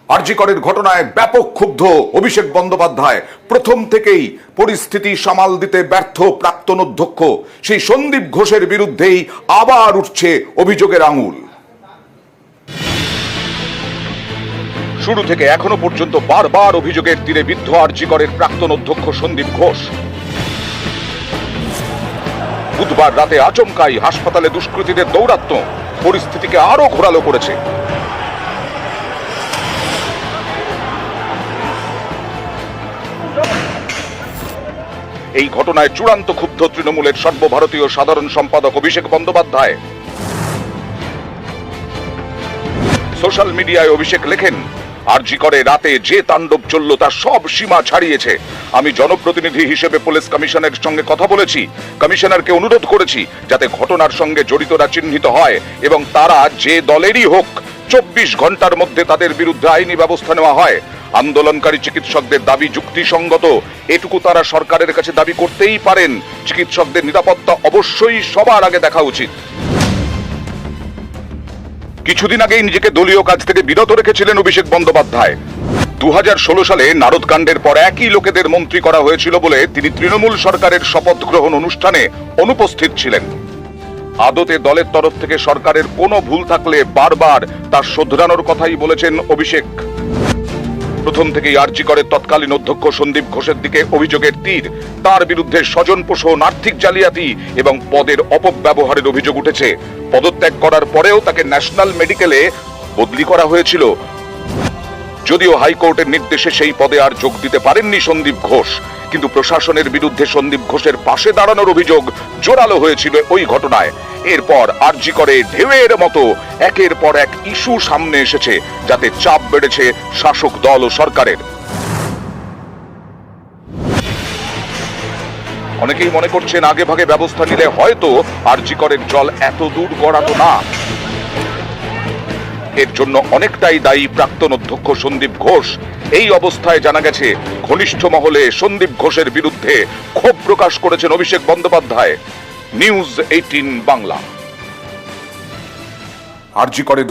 আরজি করের ঘটনায় ব্যাপক ক্ষুব্ধ অভিষেক বন্দ্যোপাধ্যায়। প্রথম থেকেই পরিস্থিতি সামাল দিতে ব্যর্থ প্রাক্তন অধ্যক্ষ সেই সন্দীপ ঘোষের বিরুদ্ধেই আবার উঠছে অভিযোগের আঙুল। শুরু থেকে এখনো পর্যন্ত বারবার অভিযোগের তীরে বিদ্ধ আরজি করের প্রাক্তন অধ্যক্ষ সন্দীপ ঘোষ। বুধবার রাতে আচমকাই হাসপাতালে দুষ্কৃতীদের দৌরাত্ম্য পরিস্থিতিকে আরো ঘোরালো করেছে। এই ঘটনায় চূড়ান্ত ক্ষুব্ধ তৃণমূলের সর্বভারতীয় সাধারণ সম্পাদক অভিষেক বন্দ্যোপাধ্যায়। সোশ্যাল মিডিয়ায় অভিষেক লেখেন, আরজি করে রাতে যে তাণ্ডব চলল তা সব সীমা ছাড়িয়েছে। আমি জনপ্রতিনিধি হিসেবে পুলিশ কমিশনের সঙ্গে কথা বলেছি, কমিশনারকে অনুরোধ করেছি যাতে ঘটনার সঙ্গে জড়িতরা চিহ্নিত হয় এবং তারা যে দলেরই হোক 24 ঘন্টার মধ্যে তাদের বিরুদ্ধে আইনি ব্যবস্থা নেওয়া হয়। আন্দোলনকারী চিকিৎসকদের দাবি যুক্তিসঙ্গত, এটুকু তারা সরকারের কাছে দাবি করতেই পারেন। চিকিৎসকদের নিরাপত্তা অবশ্যই সবার আগে দেখা উচিত। কিছুদিন আগেই নিজেকে দলীয় কাজ থেকে বিরত রেখেছিলেন অভিষেক বন্দ্যোপাধ্যায়। 2016 সালে নারদকাণ্ডের পর একই লোকেদের মন্ত্রী করা হয়েছিল বলে তিনি তৃণমূল সরকারের শপথ গ্রহণ অনুষ্ঠানে অনুপস্থিত ছিলেন। আদতে দলের তরফ থেকে সরকারের কোনো ভুল থাকলে বারবার তা শোধরানোর কথাই বলেছেন অভিষেক। প্রথম থেকেই আরজি করের তৎকালীন অধ্যক্ষ সন্দীপ ঘোষের দিকে অভিযোগের তীর। তার বিরুদ্ধে স্বজন পোষণ, আর্থিক জালিয়াতি এবং পদের অপব্যবহারের অভিযোগ উঠেছে। পদত্যাগ করার পরেও তাকে ন্যাশনাল মেডিকেলে বদলি করা হয়েছিল, যদিও হাইকোর্টের নির্দেশে সেই পদে আর যোগ দিতে পারেননি সন্দীপ ঘোষ। কিন্তু প্রশাসনের বিরুদ্ধে সন্দীপ ঘোষের পাশে দাঁড়ানোর অভিযোগ জোরালো হয়েছিল ওই ঘটনায়। এরপর আরজি করে ঢেউয়ের মতো একের পর এক ইস্যু সামনে এসেছে, যাতে চাপ বেড়েছে শাসক দল ও সরকারের। অনেকেই মনে করছেন আগে ভাগে ব্যবস্থা নিলে হয়তো আরজি করের জল এত দূর গড়াতো না। এর জন্য অনেকটাই দায়ী প্রাক্তন অধ্যক্ষ সন্দীপ ঘোষ। এই অবস্থায় জানা গেছে ঘনিষ্ঠ মহলে সন্দীপ ঘোষের বিরুদ্ধে ক্ষোভ প্রকাশ করেছেন অভিষেক বন্দ্যোপাধ্যায়। নিউজ 18 বাংলা। আরজি করে